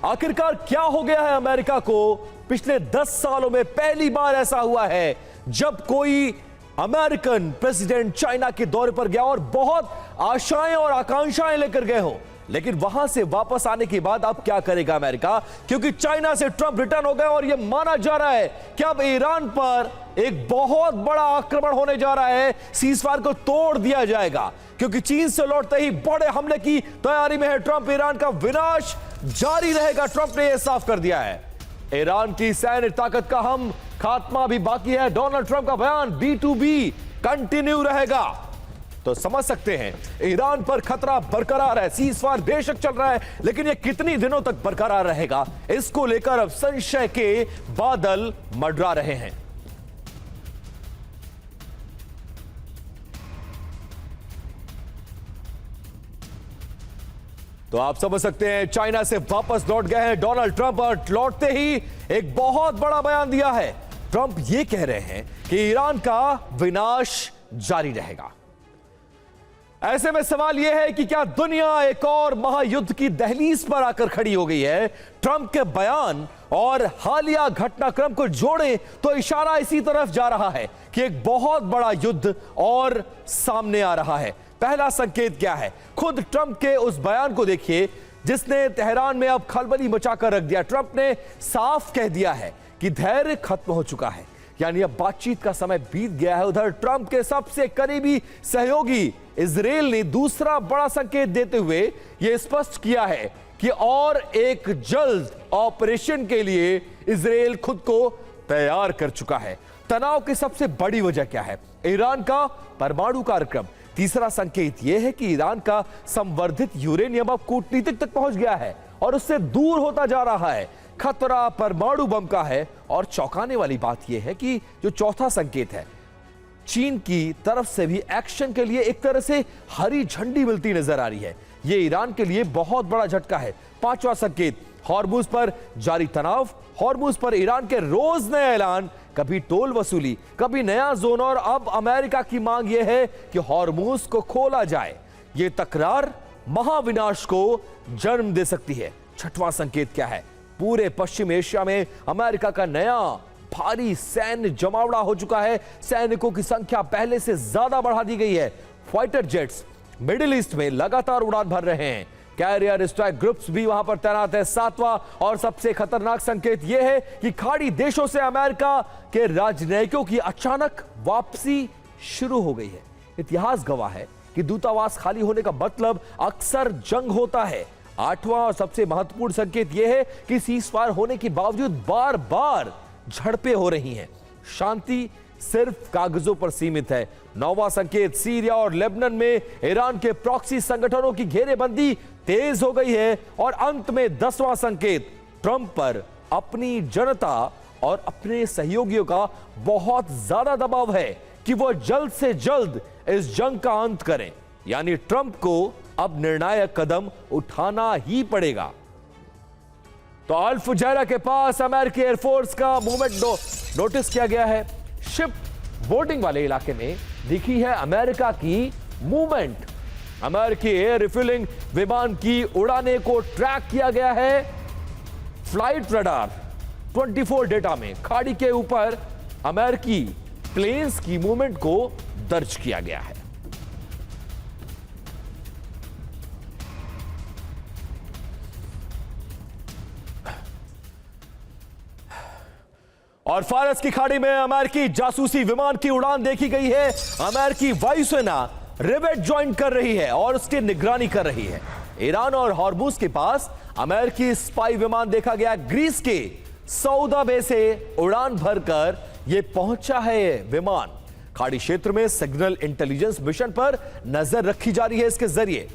आखिरकार क्या हो गया है अमेरिका को? पिछले 10 सालों में पहली बार ऐसा हुआ है जब कोई अमेरिकन प्रेसिडेंट चाइना के दौरे पर गया और बहुत आशाएं और आकांक्षाएं लेकर गए हो, लेकिन वहां से वापस आने के बाद अब क्या करेगा अमेरिका? क्योंकि चाइना से ट्रंप रिटर्न हो गए और यह माना जा रहा है कि अब ईरान पर एक बहुत बड़ा आक्रमण होने जा रहा है, सीजफायर को तोड़ दिया जाएगा। क्योंकि चीन से लौटते ही बड़े हमले की तैयारी में है ट्रंप। ईरान का विनाश जारी रहेगा, ट्रंप ने यह साफ कर दिया है। ईरान की सैन्य ताकत का हम खात्मा भी बाकी है। डोनाल्ड ट्रंप का बयान B2B कंटिन्यू रहेगा। तो समझ सकते हैं ईरान पर खतरा बरकरार है। सीजफायर बेशक चल रहा है, लेकिन यह कितनी दिनों तक बरकरार रहेगा, इसको लेकर अब संशय के बादल मंडरा रहे हैं। तो आप समझ सकते हैं चाइना से वापस लौट गए हैं डोनाल्ड ट्रंप और लौटते ही एक बहुत बड़ा बयान दिया है। ट्रंप ये कह रहे हैं कि ईरान का विनाश जारी रहेगा। ऐसे में सवाल यह है कि क्या दुनिया एक और महायुद्ध की दहलीज पर आकर खड़ी हो गई है? ट्रंप के बयान और हालिया घटनाक्रम को जोड़ें तो इशारा इसी तरफ जा रहा है कि एक बहुत बड़ा युद्ध और सामने आ रहा है। पहला संकेत क्या है? खुद ट्रंप के उस बयान को देखिए जिसने तेहरान में अब खलबली मचाकर रख दिया। ट्रंप ने साफ कह दिया है कि धैर्य खत्म हो चुका है, यानी अब बातचीत का समय बीत गया है। उधर ट्रंप के सबसे करीबी सहयोगी इजराइल ने दूसरा बड़ा संकेत देते हुए यह स्पष्ट किया है कि और एक जल्द ऑपरेशन के लिए इजराइल खुद को तैयार कर चुका है। तनाव की सबसे बड़ी वजह क्या है? ईरान का परमाणु कार्यक्रम। तीसरा संकेत यह है कि ईरान का संवर्धित यूरेनियम अब कूटनीतिक तक पहुंच गया है और उससे दूर होता जा रहा है। खतरा परमाणु बम का है। और चौंकाने वाली बात यह है कि जो चौथा संकेत है, चीन की तरफ से भी एक्शन के लिए एक तरह से हरी झंडी मिलती नजर आ रही है। यह ईरान के लिए बहुत बड़ा झटका है। पांचवा संकेत, हॉर्मुज पर जारी तनाव। हॉर्मुज पर ईरान के रोज नए ऐलान, कभी टोल वसूली, कभी नया जोन, और अब अमेरिका की मांग यह है कि हॉर्मुज को खोला जाए। यह तकरार महाविनाश को जन्म दे सकती है। छठवां संकेत क्या है? पूरे पश्चिम एशिया में अमेरिका का नया भारी सैन्य जमावड़ा हो चुका है। सैनिकों की संख्या पहले से ज्यादा बढ़ा दी गई है। फाइटर जेट्स मिडिल ईस्ट में लगातार उड़ान भर रहे हैं। कैरियर स्ट्राइक ग्रुप्स भी वहां पर तैनात है। सातवां और सबसे खतरनाक संकेत यह है कि खाड़ी देशों से अमेरिका के राजनयिकों की अचानक वापसी शुरू हो गई है। इतिहास गवाह है कि दूतावास खाली होने का मतलब अक्सर जंग होता है। आठवां और सबसे महत्वपूर्ण संकेत यह है कि सीजफायर होने के बावजूद बार बार झड़पें हो रही हैं। शांति सिर्फ कागजों पर सीमित है। नौवां संकेत, सीरिया और लेबनान में ईरान के प्रॉक्सी संगठनों की घेरेबंदी तेज हो गई है। और अंत में 10वां संकेत, ट्रंप पर अपनी जनता और अपने सहयोगियों का बहुत ज्यादा दबाव है कि वह जल्द से जल्द इस जंग का अंत करें। यानी ट्रंप को अब निर्णायक कदम उठाना ही पड़ेगा। तो अल फुजैरा के पास अमेरिकी एयरफोर्स का मूवमेंट नोटिस किया गया है। शिप बोर्डिंग वाले इलाके में दिखी है अमेरिका की मूवमेंट। अमेरिकी एयर रिफ्यूलिंग विमान की उड़ाने को ट्रैक किया गया है। फ्लाइट रडार 24 डेटा में खाड़ी के ऊपर अमेरिकी प्लेन्स की मूवमेंट को दर्ज किया गया है। और फारस की खाड़ी में अमेरिकी जासूसी विमान की उड़ान देखी गई है। अमेरिकी वायुसेना रिवेट ज्वाइन कर रही है और उसकी निगरानी कर रही है। ईरान और हॉर्मुज के पास अमेरिकी स्पाई विमान देखा गया। ग्रीस के सऊदा बे से उड़ान भरकर यह पहुंचा है विमान। खाड़ी क्षेत्र में सिग्नल इंटेलिजेंस मिशन पर नजर रखी जा रही है इसके जरिए।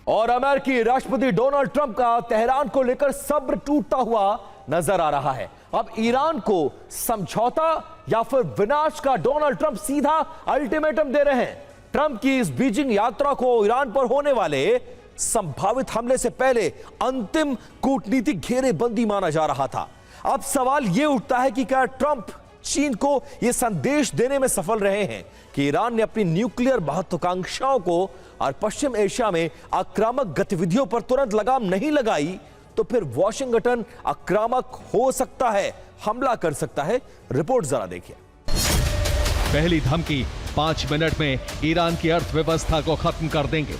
और अमेरिकी राष्ट्रपति डोनाल्ड ट्रंप का तेहरान को लेकर सब्र टूटता हुआ नजर आ रहा है। अब ईरान को समझौता या फिर विनाश का डोनाल्ड ट्रंप सीधा अल्टीमेटम दे रहे हैं। ट्रंप की इस बीजिंग यात्रा को ईरान पर होने वाले संभावित हमले से पहले अंतिम कूटनीतिक घेरेबंदी माना जा रहा था। अब सवाल यह उठता है कि क्या ट्रंप चीन को यह संदेश देने में सफल रहे हैं कि ईरान ने अपनी न्यूक्लियर महत्वाकांक्षाओं को और पश्चिम एशिया में आक्रामक गतिविधियों पर तुरंत लगाम नहीं लगाई तो फिर वॉशिंगटन आक्रामक हो सकता है, हमला कर सकता है। रिपोर्ट जरा देखिए। पहली धमकी 5 मिनट में ईरान की अर्थव्यवस्था को खत्म कर देंगे।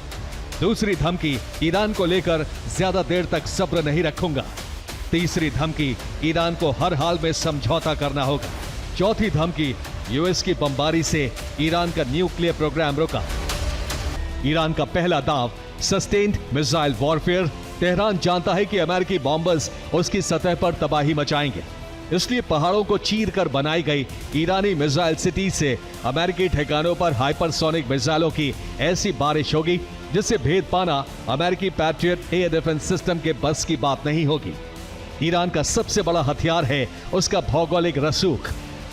दूसरी धमकी, ईरान को लेकर ज्यादा देर तक सब्र नहीं रखूंगा। तीसरी धमकी, ईरान को हर हाल में समझौता करना होगा। चौथी धमकी, यूएस की बमबारी से ईरान का न्यूक्लियर प्रोग्राम रोका। ईरान का पहला दांव, सस्टेन्ड मिसाइल वॉरफेयर। तेहरान जानता है कि अमेरिकी बॉम्बर्स उसकी सतह पर तबाही मचाएंगे, इसलिए पहाड़ों को चीर कर बनाई गई ईरानी मिसाइल सिटी से अमेरिकी ठिकानों पर हाइपरसोनिक मिसाइलों की ऐसी बारिश होगी जिससे भेद पाना अमेरिकी पैट्रियट एयर डिफेंस सिस्टम के बस की बात नहीं होगी। ईरान का सबसे बड़ा हथियार है उसका भौगोलिक रसूख।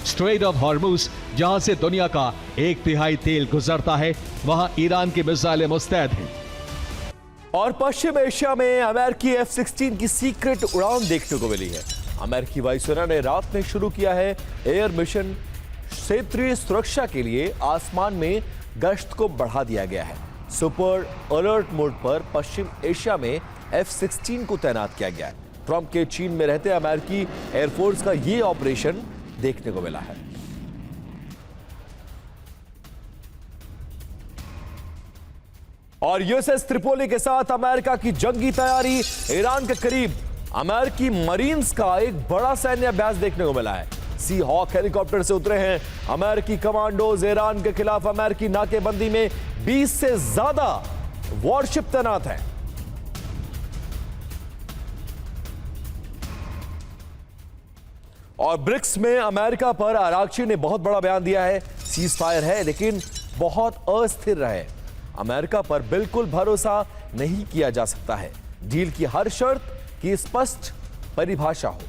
स्ट्रेट ऑफ हॉर्मुज, जहां से दुनिया का 1/3 तेल गुजरता है, वहां ईरान की मिसाइलें मुस्तैद हैं। और पश्चिम एशिया में अमेरिकी F-16 की सीक्रेट उड़ान देखने को मिली है। अमेरिकी वायुसेना ने रात में शुरू किया है एयर मिशन। क्षेत्रीय सुरक्षा के लिए आसमान में गश्त को बढ़ा दिया गया है। सुपर अलर्ट मोड पर पश्चिम एशिया में F-16 को तैनात किया गया है। ट्रंप के चीन में रहते अमेरिकी एयरफोर्स का यह ऑपरेशन देखने को मिला है। और यूएसएस त्रिपोली के साथ अमेरिका की जंगी तैयारी। ईरान के करीब अमेरिकी मरीन्स का एक बड़ा सैन्य अभ्यास देखने को मिला है। सी हॉक हेलीकॉप्टर से उतरे हैं अमेरिकी कमांडोज। ईरान के खिलाफ अमेरिकी नाकेबंदी में 20 से ज्यादा वॉरशिप तैनात हैं। और ब्रिक्स में अमेरिका पर आराघची ने बहुत बड़ा बयान दिया है। सीज फायर है लेकिन बहुत अस्थिर रहे। अमेरिका पर बिल्कुल भरोसा नहीं किया जा सकता है। डील की हर शर्त की स्पष्ट परिभाषा हो।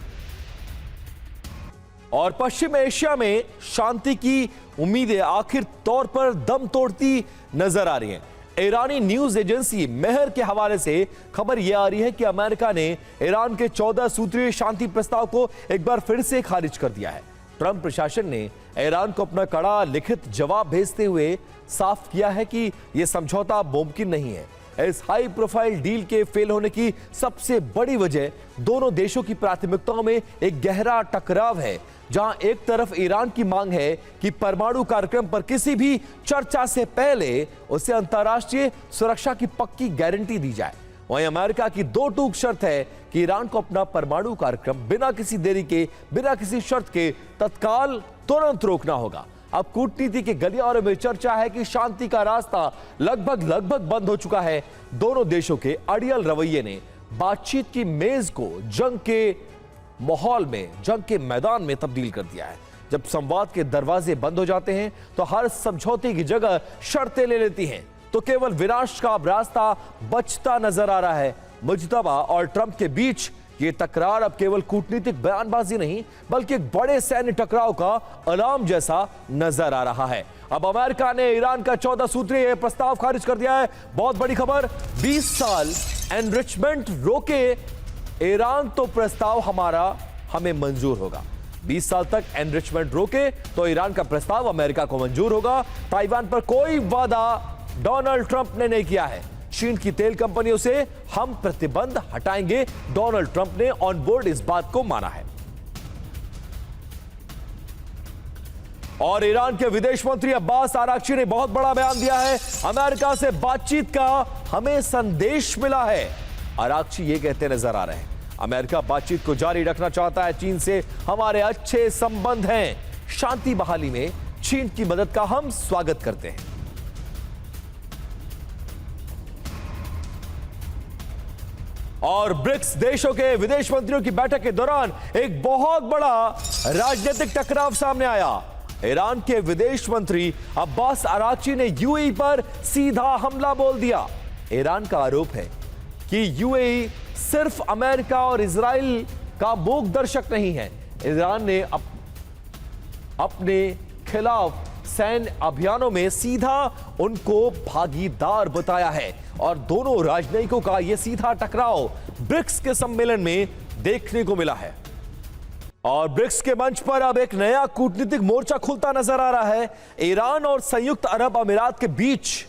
और पश्चिम एशिया में शांति की उम्मीदें आखिर तौर पर दम तोड़ती नजर आ रही हैं। ईरानी न्यूज एजेंसी मेहर के हवाले से खबर यह आ रही है कि अमेरिका ने ईरान के 14 सूत्रीय शांति प्रस्ताव को एक बार फिर से खारिज कर दिया है। ट्रंप प्रशासन ने ईरान को अपना कड़ा लिखित जवाब भेजते हुए साफ किया है कि यह समझौता मुमकिन नहीं है। इस हाई प्रोफाइल डील के फेल होने की सबसे बड़ी वजह दोनों देशों की प्राथमिकताओं में एक गहरा टकराव है। जहां एक तरफ ईरान की मांग है कि परमाणु कार्यक्रम पर किसी भी चर्चा से पहले उसे अंतर्राष्ट्रीय सुरक्षा की पक्की गारंटी दी जाए, वहीं अमेरिका की दो टूक शर्त है कि ईरान को अपना परमाणु कार्यक्रम बिना किसी देरी के, बिना किसी शर्त के तत्काल तुरंत रोकना होगा। अब कूटनीति के गलियारों में चर्चा है कि शांति का रास्ता लगभग बंद हो चुका है। दोनों देशों के अड़ियल रवैये ने बातचीत की मेज को जंग के माहौल में, जंग के मैदान में तब्दील कर दिया है। जब संवाद के दरवाजे बंद हो जाते हैं तो हर समझौते की जगह शर्तें ले लेती हैं, तो केवल विनाश का अब रास्ता बचता नजर आ रहा है। मुज्तबा और ट्रंप के बीच ये तकरार अब केवल कूटनीतिक बयानबाजी नहीं बल्कि एक बड़े सैन्य टकराव का अलार्म जैसा नजर आ रहा है। अब अमेरिका ने ईरान का 14 सूत्रीय प्रस्ताव खारिज कर दिया है। बहुत बड़ी खबर, 20 साल एनरिचमेंट रोके ईरान तो प्रस्ताव हमें मंजूर होगा। 20 साल तक एनरिचमेंट रोके तो ईरान का प्रस्ताव अमेरिका को मंजूर होगा। ताइवान पर कोई वादा डोनाल्ड ट्रंप ने नहीं किया है। चीन की तेल कंपनियों से हम प्रतिबंध हटाएंगे, डोनाल्ड ट्रंप ने ऑन बोर्ड इस बात को माना है। और ईरान के विदेश मंत्री अब्बास आराघची ने बहुत बड़ा बयान दिया है। अमेरिका से बातचीत का हमें संदेश मिला है। आराघची ये कहते नजर आ रहे हैं, अमेरिका बातचीत को जारी रखना चाहता है। चीन से हमारे अच्छे संबंध हैं। शांति बहाली में चीन की मदद का हम स्वागत करते हैं। और ब्रिक्स देशों के विदेश मंत्रियों की बैठक के दौरान एक बहुत बड़ा राजनीतिक टकराव सामने आया। ईरान के विदेश मंत्री अब्बास आराघची ने यूएई पर सीधा हमला बोल दिया। ईरान का आरोप है कि यूएई सिर्फ अमेरिका और इजराइल का मूक दर्शक नहीं है। ईरान ने अपने खिलाफ सैन्य अभियानों में सीधा उनको भागीदार बताया है। और दोनों राजनयिकों का यह सीधा टकराव ब्रिक्स के सम्मेलन में देखने को मिला है। और ब्रिक्स के मंच पर अब एक नया कूटनीतिक मोर्चा खुलता नजर आ रहा है। ईरान और संयुक्त अरब अमीरात के बीच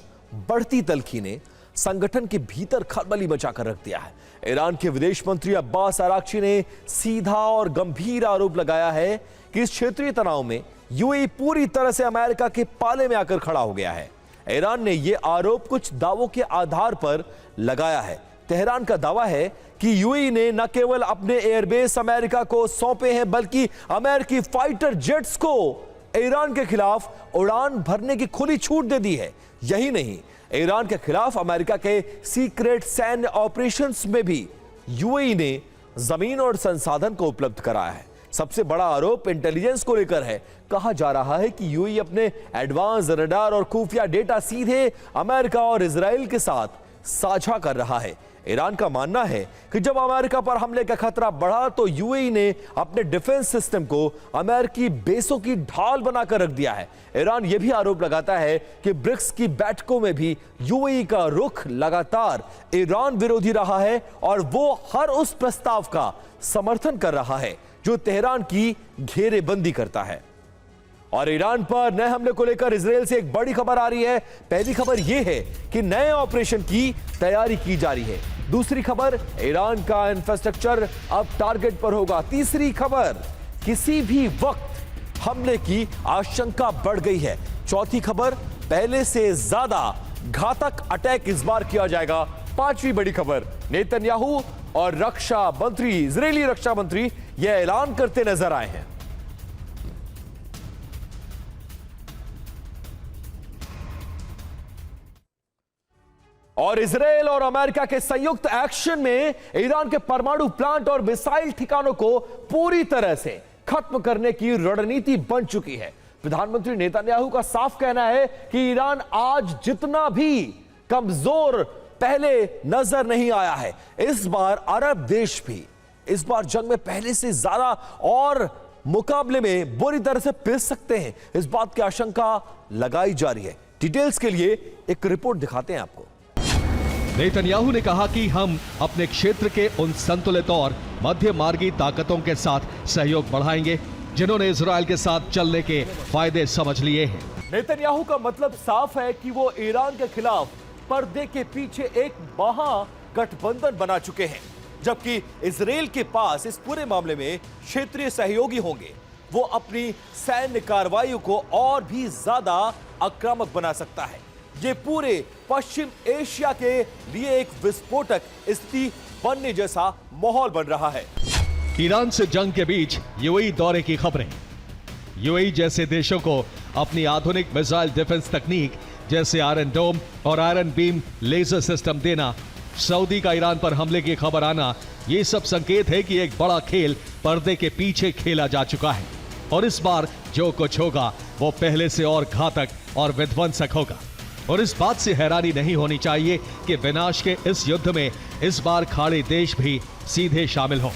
बढ़ती तल्खी ने संगठन के भीतर खलबली मचाकर रख दिया है। ईरान के विदेश मंत्री अब्बास अराक्ची ने सीधा और गंभीर आरोप लगाया है कि इस क्षेत्रीय तनाव में यूएई पूरी तरह से अमेरिका के पाले में आकर खड़ा हो गया है। ईरान ने यह आरोप कुछ दावों के आधार पर लगाया है। तेहरान का दावा है कि यूएई ने न केवल अपने एयरबेस अमेरिका को सौंपे हैं, बल्कि अमेरिकी फाइटर जेट्स को ईरान के खिलाफ उड़ान भरने की खुली छूट दे दी है। यही नहीं, ईरान के खिलाफ अमेरिका के सीक्रेट सैन्य ऑपरेशंस में भी यूएई ने जमीन और संसाधन को उपलब्ध कराया है। सबसे बड़ा आरोप इंटेलिजेंस को लेकर है। कहा जा रहा है कि यूएई अपने एडवांस रडार और खुफिया डेटा सीधे अमेरिका और इजराइल के साथ साझा कर रहा है। ईरान का मानना है कि जब अमेरिका पर हमले का खतरा बढ़ा तो यूएई ने अपने डिफेंस सिस्टम को अमेरिकी बेसों की ढाल बनाकर रख दिया है। ईरान यह भी आरोप लगाता है कि ब्रिक्स की बैठकों में भी यूएई का रुख लगातार ईरान विरोधी रहा है और वो हर उस प्रस्ताव का समर्थन कर रहा है जो तेहरान की घेरेबंदी करता है। और ईरान पर नए हमले को लेकर इजराइल से एक बड़ी खबर आ रही है। पहली खबर यह है कि नए ऑपरेशन की तैयारी की जा रही है। दूसरी खबर, ईरान का इंफ्रास्ट्रक्चर अब टारगेट पर होगा। तीसरी खबर, किसी भी वक्त हमले की आशंका बढ़ गई है। चौथी खबर, पहले से ज्यादा घातक अटैक इस बार किया जाएगा। पांचवी बड़ी खबर, नेतन्याहू और रक्षा मंत्री, इजरायली रक्षा मंत्री यह ऐलान करते नजर आए हैं। और इजराइल और अमेरिका के संयुक्त एक्शन में ईरान के परमाणु प्लांट और मिसाइल ठिकानों को पूरी तरह से खत्म करने की रणनीति बन चुकी है। प्रधानमंत्री नेतन्याहू का साफ कहना है कि ईरान आज जितना भी कमजोर पहले नजर नहीं आया है, इस बार अरब देश भी इस बार जंग में पहले से ज्यादा और मुकाबले में बुरी तरह से पिस सकते हैं। इस बात की आशंका लगाई जा रही है। डिटेल्स के लिए एक रिपोर्ट दिखाते हैं आपको। नेतन्याहू ने कहा कि हम अपने क्षेत्र के उन संतुलित और मध्य मार्गी ताकतों के साथ सहयोग बढ़ाएंगे जिन्होंने इजराइल के साथ चलने के फायदे समझ लिए हैं। नेतन्याहू का मतलब साफ है कि वो ईरान के खिलाफ पर्दे के पीछे एक महागठबंधन बना चुके हैं, जबकि इजराइल के पास इस पूरे मामले में क्षेत्रीय सहयोगी होंगे। वो अपनी सैन्य कार्रवाई को और भी ज्यादा आक्रामक बना सकता है। ये पूरे पश्चिम एशिया के लिए एक विस्फोटक स्थिति बनने जैसा माहौल बन रहा है। ईरान से जंग के बीच यूएई दौरे की खबरें। यूएई जैसे देशों को अपनी आधुनिक मिसाइल डिफेंस तकनीक जैसे आयरन डोम और आयरन बीम लेजर सिस्टम देना, सऊदी का ईरान पर हमले की खबर आना, ये सब संकेत है कि एक बड़ा खेल पर्दे के पीछे खेला जा चुका है और इस बार जो कुछ होगा वो पहले से और घातक और विध्वंसक होगा। और इस बात से हैरानी नहीं होनी चाहिए कि विनाश के इस युद्ध में इस बार खाड़ी देश भी सीधे शामिल हों।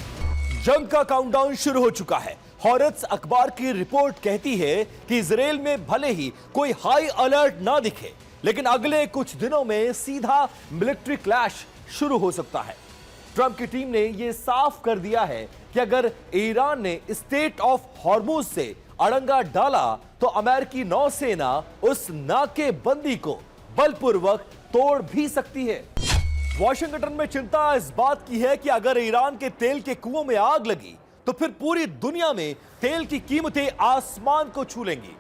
जंग का काउंटडाउन शुरू हो चुका है। हॉरेट्स अखबार की रिपोर्ट कहती है कि इजराइल में भले ही कोई हाई अलर्ट ना दिखे, लेकिन अगले कुछ दिनों में सीधा मिलिट्री क्लैश शुरू हो सकता है। ट्रंप की टीम ने यह साफ कर दिया है कि अगर ईरान ने स्टेट ऑफ हॉर्मुज से अड़ंगा डाला तो अमेरिकी नौसेना उस नाकेबंदी को बलपूर्वक तोड़ भी सकती है। वॉशिंगटन में चिंता इस बात की है कि अगर ईरान के तेल के कुओं में आग लगी तो फिर पूरी दुनिया में तेल की कीमतें आसमान को छू लेंगी।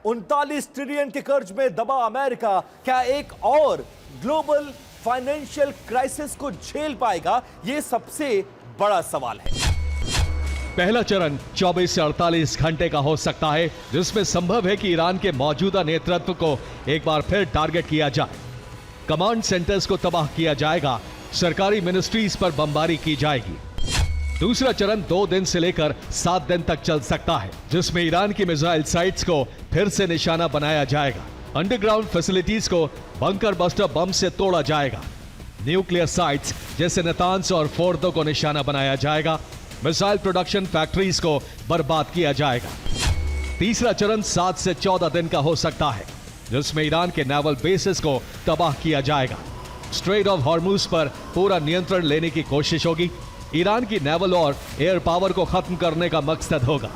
39 ट्रिलियन के कर्ज में दबा अमेरिका क्या एक और ग्लोबल फाइनेंशियल क्राइसिस को झेल पाएगा? यह सबसे बड़ा सवाल है। पहला चरण 24 से 48 घंटे का हो सकता है, जिसमें संभव है कि ईरान के मौजूदा नेतृत्व को एक बार फिर टारगेट किया जाए। कमांड सेंटर्स को तबाह किया जाएगा, सरकारी मिनिस्ट्रीज पर बमबारी की जाएगी। दूसरा चरण 2 दिन से लेकर 7 दिन तक चल सकता है, जिसमें ईरान की मिसाइल साइट्स को फिर से निशाना बनाया जाएगा। अंडरग्राउंड फैसिलिटीज को बंकर बस्टर बम से तोड़ा जाएगा। न्यूक्लियर साइट्स जैसे नतान्स और फोर्दो को निशाना बनाया जाएगा। मिसाइल प्रोडक्शन फैक्ट्रीज को बर्बाद किया जाएगा। तीसरा चरण 7 से 14 दिन का हो सकता है, जिसमें ईरान के नेवल बेसेस को तबाह किया जाएगा। स्ट्रेट ऑफ हॉर्मुज पर पूरा नियंत्रण लेने की कोशिश होगी। ईरान की नेवल और एयर पावर को खत्म करने का मकसद होगा।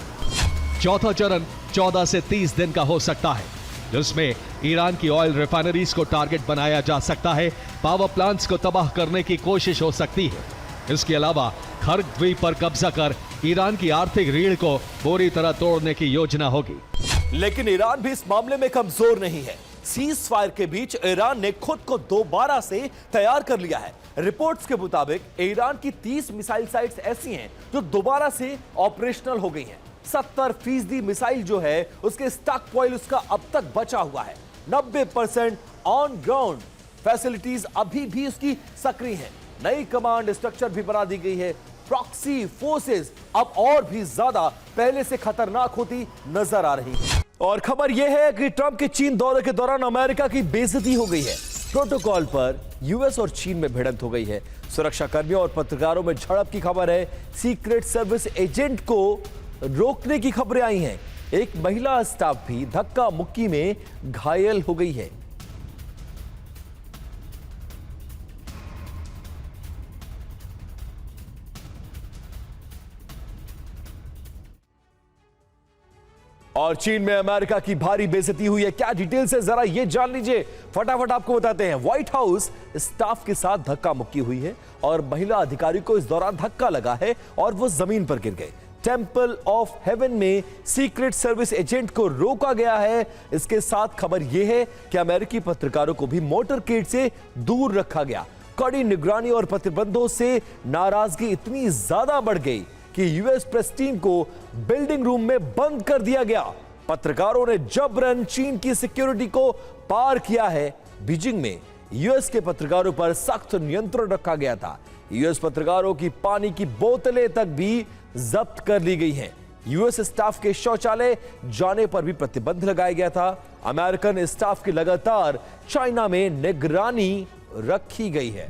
चौथा चरण 14 से 30 दिन का हो सकता है, जिसमें ईरान की ऑयल रिफाइनरीज को टारगेट बनाया जा सकता है, पावर प्लांट्स को तबाह करने की कोशिश हो सकती है। इसके अलावा खर्ग द्वीप पर कब्जा कर ईरान की आर्थिक रीढ़ को पूरी तरह तोड़ने की योजना होगी। लेकिन ईरान भी इस मामले में कमजोर नहीं है। सीज फायर के बीच ईरान ने खुद को दोबारा से तैयार कर लिया है। रिपोर्ट्स के मुताबिक ईरान की 30 मिसाइल साइट्स ऐसी हैं जो दोबारा से ऑपरेशनल हो गई हैं। 70% मिसाइल जो है उसके स्टॉक पॉइल उसका अब तक बचा हुआ है। 90% ऑन ग्राउंड फैसिलिटीज अभी भी उसकी सक्रिय हैं। नई कमांड स्ट्रक्चर भी बना दी गई है। प्रॉक्सी फोर्सेस अब और भी ज्यादा पहले से खतरनाक होती नजर आ रही है। और खबर यह है कि ट्रंप के चीन दौरे के दौरान अमेरिका की बेइज्जती हो गई है। प्रोटोकॉल पर यूएस और चीन में भिड़ंत हो गई है। सुरक्षा कर्मियों और पत्रकारों में झड़प की खबर है। सीक्रेट सर्विस एजेंट को रोकने की खबरें आई हैं। एक महिला स्टाफ भी धक्का मुक्की में घायल हो गई है। और चीन में अमेरिका की भारी बेइज्जती हुई है। क्या डिटेल्स है जरा ये जान लीजिए, फटाफट आपको बताते हैं। व्हाइट हाउस स्टाफ के साथ धक्का मुक्की हुई है और महिला अधिकारी को इस दौरान धक्का लगा है और वो जमीन पर गिर गए। टेंपल ऑफ हेवन में सीक्रेट सर्विस एजेंट को रोका गया है। इसके साथ खबर यह है कि अमेरिकी पत्रकारों को भी मोटरकेड से दूर रखा गया। कड़ी निगरानी और प्रतिबंधों से नाराजगी इतनी ज्यादा बढ़ गई कि यूएस प्रेस टीम को बिल्डिंग रूम में बंद कर दिया गया। पत्रकारों ने जबरन चीन की सिक्योरिटी को पार किया है। बीजिंग में यूएस के पत्रकारों पर सख्त नियंत्रण रखा गया था। यूएस पत्रकारों की पानी की बोतलें तक भी जब्त कर ली गई हैं। यूएस स्टाफ के शौचालय जाने पर भी प्रतिबंध लगाया गया था। अमेरिकन स्टाफ की लगातार चाइना में निगरानी रखी गई है।